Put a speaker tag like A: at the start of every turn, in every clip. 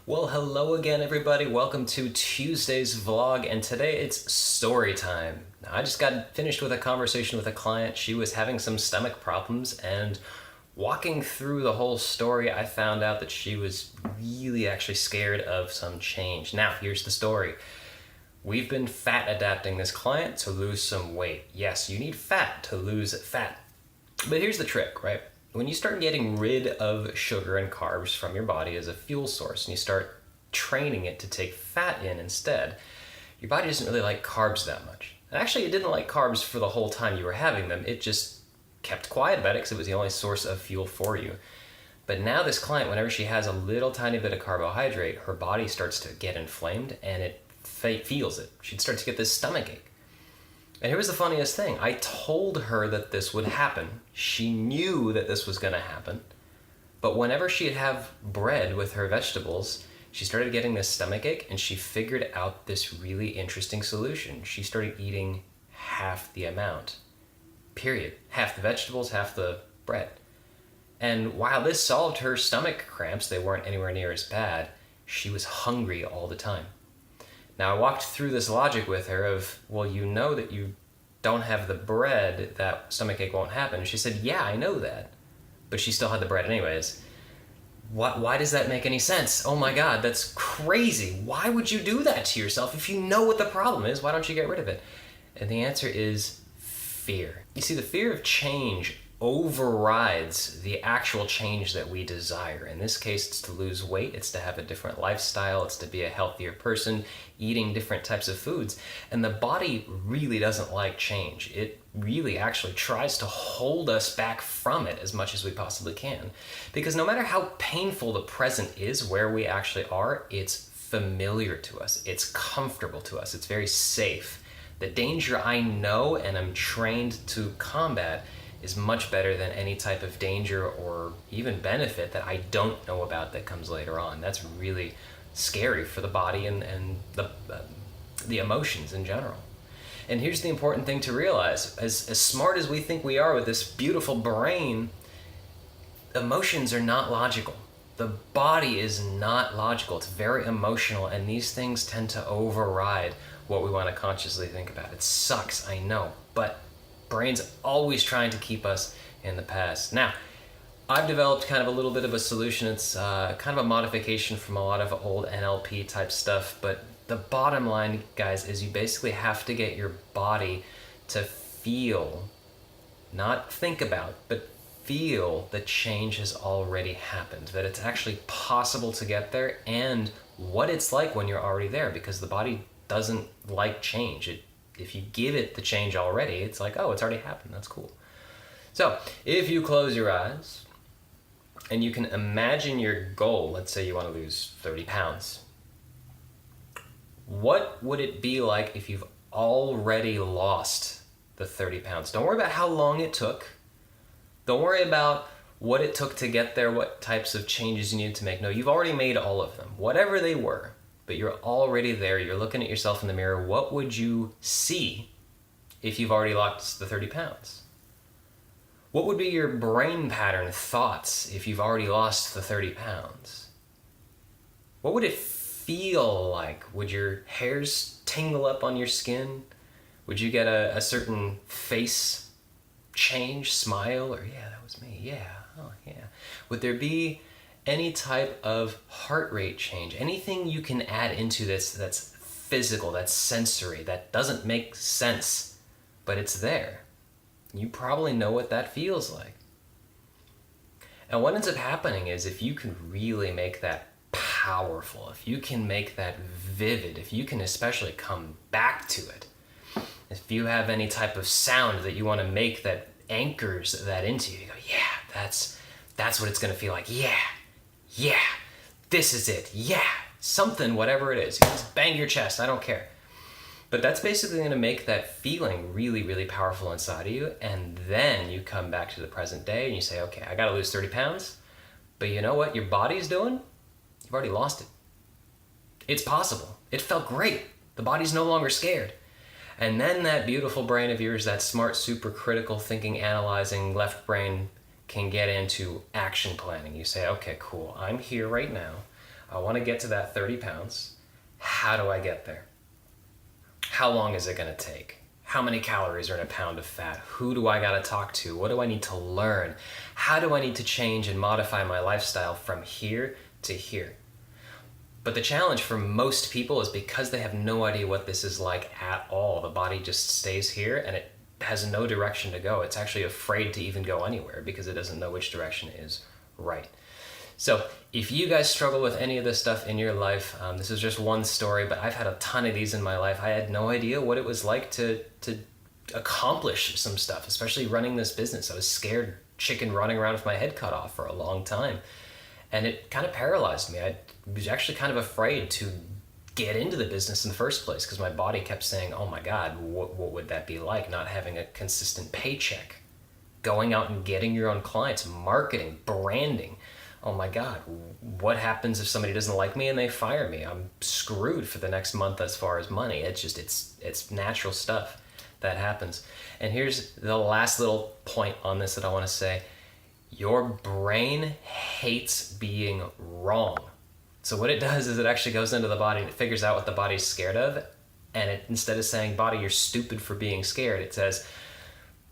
A: Well, hello again, everybody. Welcome to Tuesday's vlog, and today it's story time. Now, I just got finished with a conversation with a client. She was having some stomach problems, and walking through the whole story, I found out that she was really actually scared of some change. Now, here's the story. We've been fat adapting this client to lose some weight. Yes, you need fat to lose fat. But here's the trick, right? When you start getting rid of sugar and carbs from your body as a fuel source and you start training it to take fat in instead, your body doesn't really like carbs that much. And actually, it didn't like carbs for the whole time you were having them. It just kept quiet about it because it was the only source of fuel for you. But now this client, whenever she has a little tiny bit of carbohydrate, her body starts to get inflamed and it feels it. She'd start to get this stomach ache. And here was the funniest thing. I told her that this would happen. She knew that this was going to happen. But whenever she'd have bread with her vegetables, she started getting this stomach ache, and she figured out this really interesting solution. She started eating half the amount. Period. Half the vegetables, half the bread. And while this solved her stomach cramps, they weren't anywhere near as bad, she was hungry all the time. Now, I walked through this logic with her of, well, you know that you don't have the bread, that stomach ache won't happen. And she said, yeah, I know that. But she still had the bread anyways. Why does that make any sense? Oh my God, that's crazy. Why would you do that to yourself? If you know what the problem is, why don't you get rid of it? And the answer is fear. You see, the fear of change overrides the actual change that we desire. In this case, it's to lose weight, it's to have a different lifestyle, it's to be a healthier person, eating different types of foods. And the body really doesn't like change. It really actually tries to hold us back from it as much as we possibly can. Because no matter how painful the present is, where we actually are, it's familiar to us, it's comfortable to us, it's very safe. The danger I know and I'm trained to combat is much better than any type of danger or even benefit that I don't know about that comes later on. That's really scary for the body and the emotions in general. And here's the important thing to realize. As smart as we think we are with this beautiful brain, emotions are not logical. The body is not logical. It's very emotional, and these things tend to override what we want to consciously think about. It sucks, I know, but brain's always trying to keep us in the past. Now, I've developed kind of a little bit of a solution. It's kind of a modification from a lot of old NLP type stuff, but the bottom line, guys, is you basically have to get your body to feel, not think about, but feel that change has already happened, that it's actually possible to get there, and what it's like when you're already there, because the body doesn't like change. If you give it the change already, it's like, oh, it's already happened. That's cool. So if you close your eyes and you can imagine your goal, let's say you want to lose 30 pounds. What would it be like if you've already lost the 30 pounds? Don't worry about how long it took. Don't worry about what it took to get there, what types of changes you needed to make. No, you've already made all of them, whatever they were. But you're already there, you're looking at yourself in the mirror. What would you see if you've already lost the 30 pounds? What would be your brain pattern thoughts if you've already lost the 30 pounds? What would it feel like? Would your hairs tingle up on your skin? Would you get a certain face change, smile, or yeah, that was me, yeah, oh yeah. Would there be any type of heart rate change, anything you can add into this that's physical, that's sensory, that doesn't make sense, but it's there? You probably know what that feels like. And what ends up happening is if you can really make that powerful, if you can make that vivid, if you can especially come back to it, if you have any type of sound that you want to make that anchors that into you, you go, yeah, that's what it's going to feel like. Yeah, this is it. Yeah, something, whatever it is. You just bang your chest, I don't care. But that's basically going to make that feeling really, really powerful inside of you. And then you come back to the present day and you say, okay, I got to lose 30 pounds. But you know what your body's doing? You've already lost it. It's possible. It felt great. The body's no longer scared. And then that beautiful brain of yours, that smart, super critical thinking, analyzing left brain can get into action planning. You say, okay, cool, I'm here right now. I want to get to that 30 pounds. How do I get there? How long is it going to take? How many calories are in a pound of fat? Who do I got to talk to? What do I need to learn? How do I need to change and modify my lifestyle from here to here? But the challenge for most people is because they have no idea what this is like at all. The body just stays here and it has no direction to go. It's actually afraid to even go anywhere because it doesn't know which direction is right. So if you guys struggle with any of this stuff in your life, this is just one story, but I've had a ton of these in my life. I had no idea what it was like to accomplish some stuff, especially running this business. I was scared chicken running around with my head cut off for a long time. And it kind of paralyzed me. I was actually kind of afraid to get into the business in the first place because my body kept saying, oh my God, what would that be like not having a consistent paycheck? Going out and getting your own clients, marketing, branding. Oh my God, what happens if somebody doesn't like me and they fire me? I'm screwed for the next month as far as money. It's natural stuff that happens. And here's the last little point on this that I want to say. Your brain hates being wrong. So what it does is it actually goes into the body and it figures out what the body's scared of. And it, instead of saying, body, you're stupid for being scared, it says,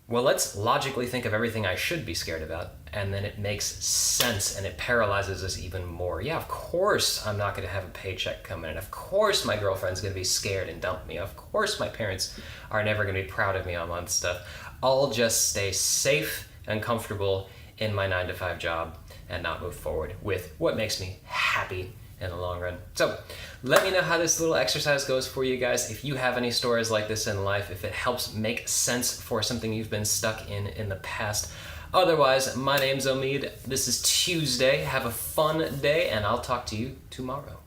A: well, let's logically think of everything I should be scared about. And then it makes sense and it paralyzes us even more. Yeah, of course I'm not going to have a paycheck coming in. Of course my girlfriend's going to be scared and dump me. Of course my parents are never going to be proud of me on month stuff. I'll just stay safe and comfortable in my 9-to-5 job and not move forward with what makes me happy in the long run. So let me know how this little exercise goes for you guys. If you have any stories like this in life, if it helps make sense for something you've been stuck in the past. Otherwise, my name's Omid. This is Tuesday. Have a fun day and I'll talk to you tomorrow.